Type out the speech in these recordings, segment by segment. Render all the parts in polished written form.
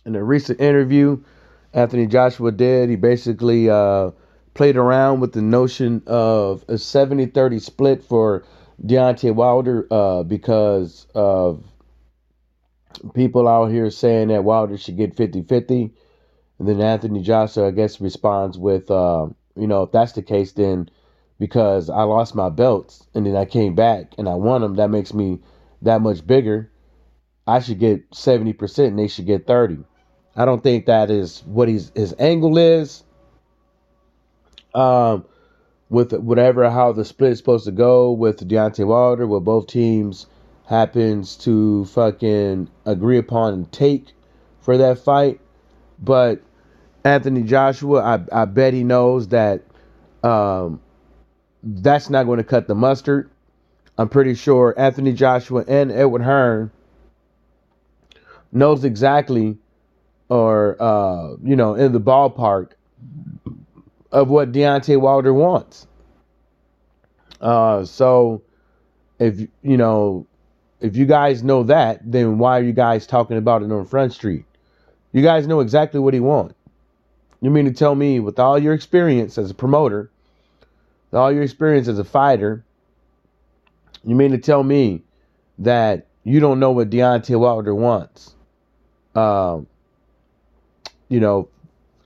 In a recent interview Anthony Joshua did, he basically played around with the notion of a 70-30 split for Deontay Wilder because of people out here saying that Wilder should get 50-50. And then Anthony Joshua, I guess, responds with, if that's the case, then because I lost my belts and then I came back and I won them, that makes me that much bigger. I should get 70% and they should get 30. I don't think that is what his angle is. Um, with whatever how the split is supposed to go with Deontay Wilder, what both teams happens to fucking agree upon and take for that fight. But Anthony Joshua, I bet he knows that um, that's not going to cut the mustard. I'm pretty sure Anthony Joshua and Edward Hearn knows exactly, or in the ballpark of what Deontay Wilder wants. So if if you guys know that, then why are you guys talking about it on Front Street? You guys know exactly what he wants. You mean to tell me, with all your experience as a promoter, with all your experience as a fighter, you mean to tell me that you don't know what Deontay Wilder wants? Um, you know,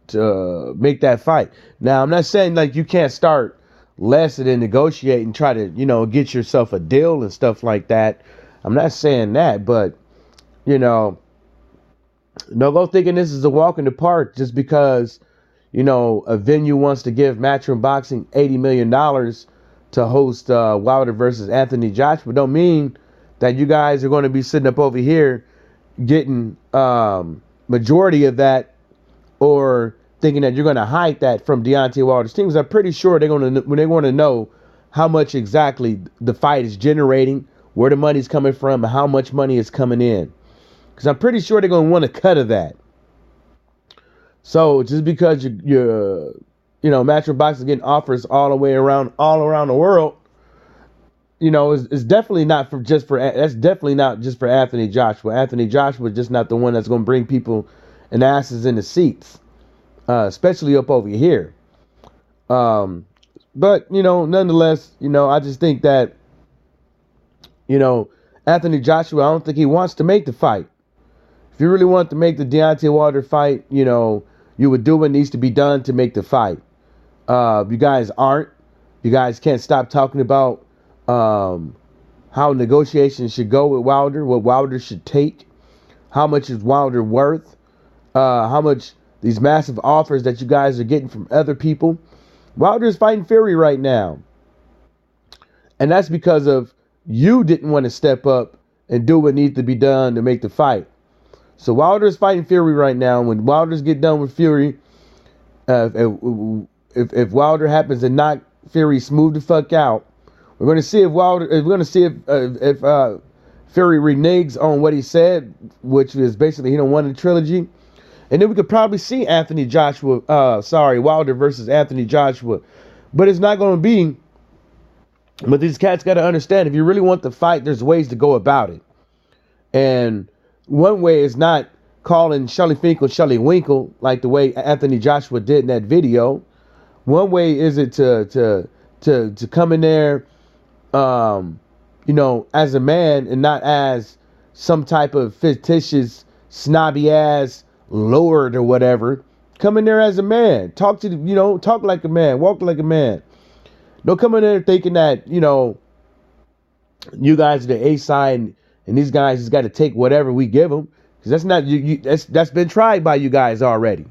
to make that fight. Now, I'm not saying like you can't start less and then negotiate and try to, get yourself a deal and stuff like that. I'm not saying that, but you know, no go thinking this is a walk in the park just because, a venue wants to give Matchroom Boxing $80 million to host Wilder versus Anthony Joshua. Don't mean that you guys are going to be sitting up over here getting majority of that, or thinking that you're going to hide that from Deontay Wilder's team. Because I'm pretty sure when they want to know how much exactly the fight is generating, where the money's coming from, and how much money is coming in. Because I'm pretty sure they're going to want a cut of that. So just because Matchroom Boxing is getting offers all around the world, is definitely not that's definitely not just for Anthony Joshua. Anthony Joshua is just not the one that's going to bring people and asses in the seats, especially up over here. But nonetheless, I just think that Anthony Joshua, I don't think he wants to make the fight. If you really want to make the Deontay Wilder fight, you would do what needs to be done to make the fight. You guys aren't. You guys can't stop talking about how negotiations should go with Wilder, what Wilder should take, how much is Wilder worth, how much these massive offers that you guys are getting from other people. Wilder is fighting Fury right now. And that's because of you didn't want to step up and do what needs to be done to make the fight. So Wilder is fighting Fury right now. When Wilder's get done with Fury, if Wilder happens to knock Fury smooth the fuck out, we're going to see if Fury reneges on what he said, which is basically he don't want a trilogy. And then we could probably see Wilder versus Anthony Joshua. But it's not going to be. But these cats got to understand, if you really want the fight, there's ways to go about it. And one way is not calling Shelly Finkel Shelly Winkle like the way Anthony Joshua did in that video. One way is it to come in there, as a man and not as some type of fictitious snobby ass lord or whatever. Come in there as a man. Talk like a man. Walk like a man. Don't come in there thinking that, you guys are the A side and these guys just got to take whatever we give them. Because that's not, that's been tried by you guys already.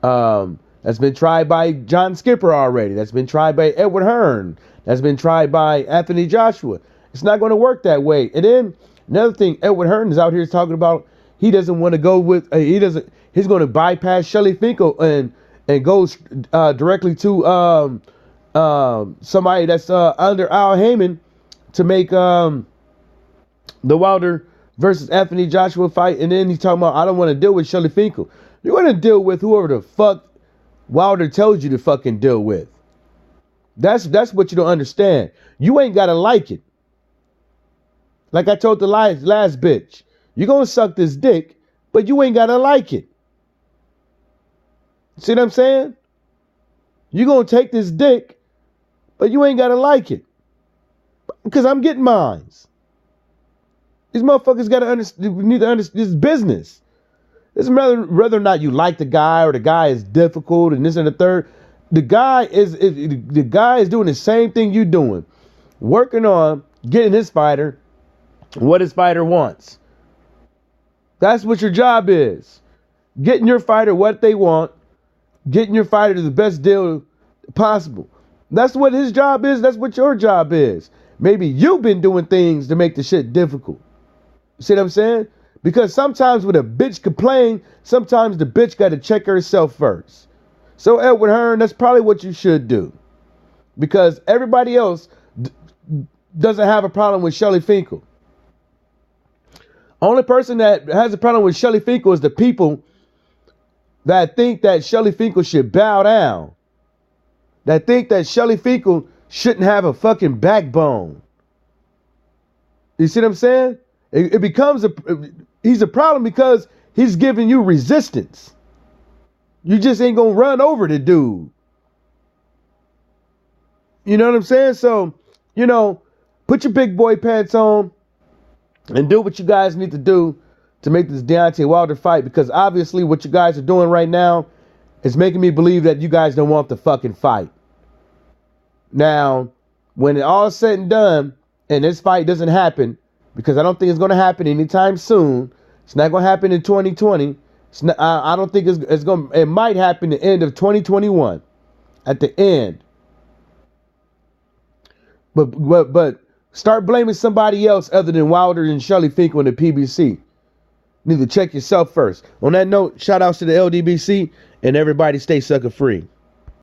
That's been tried by John Skipper already. That's been tried by Edward Hearn. That's been tried by Anthony Joshua. It's not going to work that way. And then another thing, Edward Hearn is out here talking about he doesn't want to go with, he's going to bypass Shelly Finkel and go directly to somebody that's under Al Heyman to make the Wilder versus Anthony Joshua fight. And then he's talking about, I don't want to deal with Shelly Finkel. You're going to deal with whoever the fuck Wilder tells you to fucking deal with. That's what you don't understand. You ain't got to like it. Like I told the last bitch, you're going to suck this dick, but you ain't got to like it. See what I'm saying? You gonna take this dick, but you ain't gotta like it. Because I'm getting mines. These motherfuckers need to understand this business. It's whether or not you like the guy or the guy is difficult and this and the third. The guy is doing the same thing you doing. Working on getting his fighter what his fighter wants. That's what your job is. Getting your fighter what they want. Getting your fighter to the best deal possible. That's what his job is. That's what your job is. Maybe you've been doing things to make the shit difficult. See what I'm saying? Because sometimes when a bitch complain, sometimes the bitch got to check herself first. So Edward Hearn, that's probably what you should do. Because everybody else doesn't have a problem with Shelly Finkel. Only person that has a problem with Shelly Finkel is the people that think that Shelly Finkel should bow down. That think that Shelly Finkel shouldn't have a fucking backbone. You see what I'm saying? It becomes he's a problem because he's giving you resistance. You just ain't gonna run over the dude. You know what I'm saying? So, put your big boy pants on and do what you guys need to do to make this Deontay Wilder fight, because obviously what you guys are doing right now is making me believe that you guys don't want the fucking fight. Now, when it all is said and done and this fight doesn't happen, because I don't think it's going to happen anytime soon. It's not going to happen in 2020. I don't think it's going. It might happen at the end of 2021, at the end. But start blaming somebody else other than Wilder and Shelly Finkel and the PBC. You need to check yourself first. On that note, shout outs to the LDBC and everybody stay sucker free.